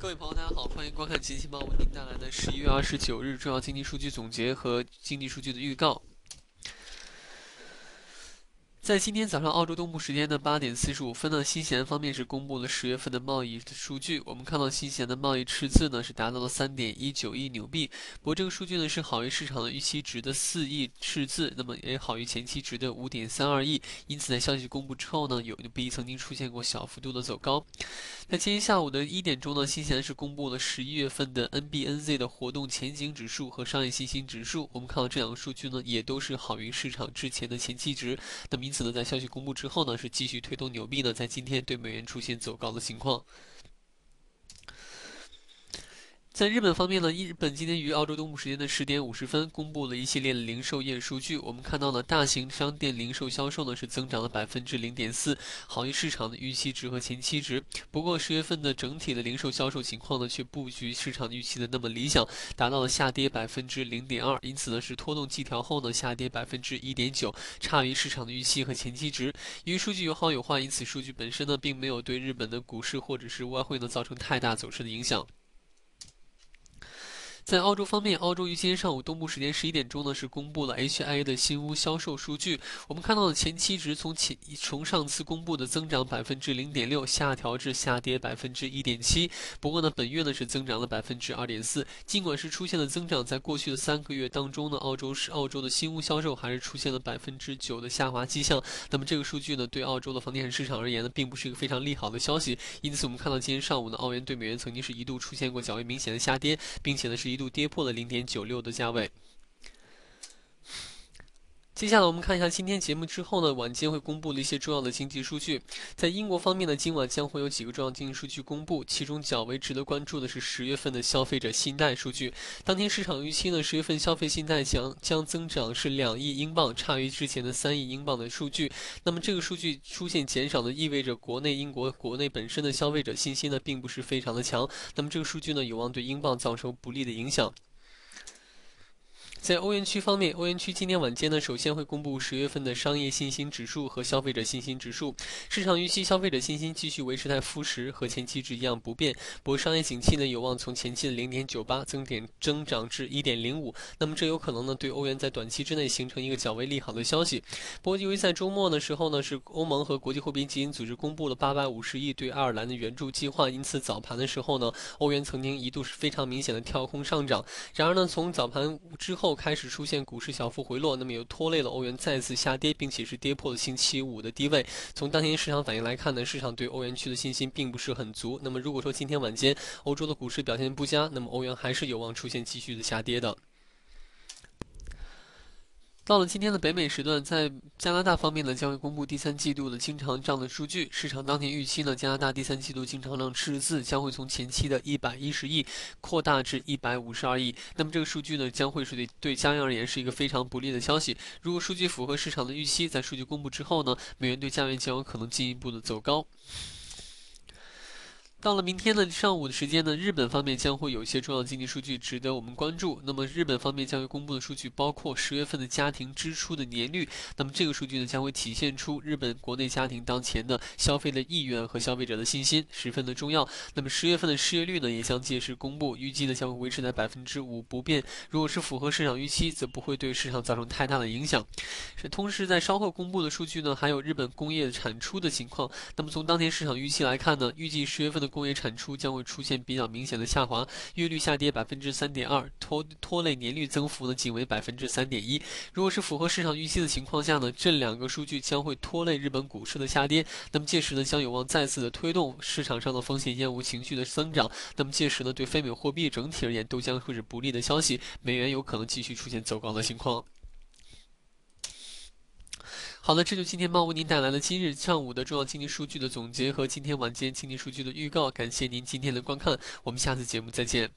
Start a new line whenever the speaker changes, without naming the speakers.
各位朋友，大家好，欢迎观看《经济报》为您带来的11月29日重要经济数据总结和经济数据的预告。在今天早上澳洲东部时间的8点45分呢，新西兰方面是公布了10月份的贸易数据。我们看到新西兰的贸易赤字呢是达到了3.19亿纽币，不过这个数据呢是好于市场的预期值的4亿赤字，那么也好于前期值的5.32亿。因此在消息公布之后呢，纽币曾经出现过小幅度的走高。在今天下午的1点钟呢，新西兰是公布了11月份的 NBNZ 的活动前景指数和商业信心指数。我们看到这两个数据呢，也都是好于市场之前的前期值。那么因此呢，在消息公布之后呢，是继续推动纽币呢在今天对美元出现走高的情况。在日本方面呢，日本今天于澳洲东部时间的10点50分公布了一系列的零售业数据。我们看到呢，大型商店零售销售呢是增长了0.4%，好于市场的预期值和前期值。不过10月份的整体的零售销售情况呢，却不及市场预期的那么理想，达到了下跌0.2%，因此呢是拖动季调后呢下跌1.9%，差于市场的预期和前期值。由于数据有好有坏，因此数据本身呢并没有对日本的股市或者是外汇呢造成太大走势的影响。在澳洲方面，澳洲于今天上午东部时间11点钟呢是公布了 HIA 的新屋销售数据。我们看到的前期值从上次公布的增长0.6%下调至下跌1.7%。不过呢，本月呢是增长了2.4%。尽管是出现了增长，在过去的3个月当中呢，澳洲的新屋销售还是出现了9%的下滑迹象。那么这个数据呢，对澳洲的房地产市场而言呢，并不是一个非常利好的消息。因此，我们看到今天上午呢，澳元对美元曾经是一度出现过较为明显的下跌，并且呢是一度跌破了0.96的价位。接下来我们看一下今天节目之后呢，晚间会公布的一些重要的经济数据。在英国方面呢，今晚将会有几个重要经济数据公布，其中较为值得关注的是10月份的消费者信贷数据。当天市场预期呢，10月份消费信贷将增长是2亿英镑，差于之前的3亿英镑的数据。那么这个数据出现减少呢，意味着英国国内本身的消费者信心呢，并不是非常的强。那么这个数据呢，有望对英镑造成不利的影响。在欧元区方面，欧元区今天晚间呢，首先会公布10月份的商业信心指数和消费者信心指数。市场预期消费者信心继续维持在-10和前期值一样不变，不过商业景气呢有望从前期的0.98增长至1.05。那么这有可能呢对欧元在短期之内形成一个较为利好的消息。不过由于在周末的时候呢，是欧盟和国际货币基金组织公布了850亿对爱尔兰的援助计划，因此早盘的时候呢，欧元曾经一度是非常明显的跳空上涨。然而呢，从早盘之后开始出现股市小幅回落，那么又拖累了欧元再次下跌，并且是跌破了星期五的低位。从当前市场反应来看呢，市场对欧元区的信心并不是很足。那么如果说今天晚间欧洲的股市表现不佳，那么欧元还是有望出现继续的下跌的。到了今天的北美时段，在加拿大方面呢，将会公布第三季度的经常账的数据。市场当前预期呢，加拿大第三季度经常账赤字将会从前期的110亿扩大至152亿。那么这个数据呢，将会是对加元而言是一个非常不利的消息。如果数据符合市场的预期，在数据公布之后呢，美元对加元将有可能进一步的走高。到了明天的上午的时间呢，日本方面将会有一些重要经济数据值得我们关注。那么日本方面将会公布的数据包括10月份的家庭支出的年率，那么这个数据呢将会体现出日本国内家庭当前的消费的意愿和消费者的信心，十分的重要。那么10月份的失业率呢也将届时公布，预计呢将会维持在5%不变。如果是符合市场预期，则不会对市场造成太大的影响。同时在稍后公布的数据呢，还有日本工业产出的情况。那么从当天市场预期来看呢，预计10月份的工业产出将会出现比较明显的下滑，月率下跌3.2%，拖累年率增幅呢仅为3.1%。如果是符合市场预期的情况下呢，这两个数据将会拖累日本股市的下跌。那么届时呢，将有望再次的推动市场上的风险厌恶情绪的增长。那么届时呢，对非美货币整体而言都将会是不利的消息，美元有可能继续出现走高的情况。好的，这就今天猫为您带来了今日上午的重要经济数据的总结和今天晚间经济数据的预告。感谢您今天的观看，我们下次节目再见。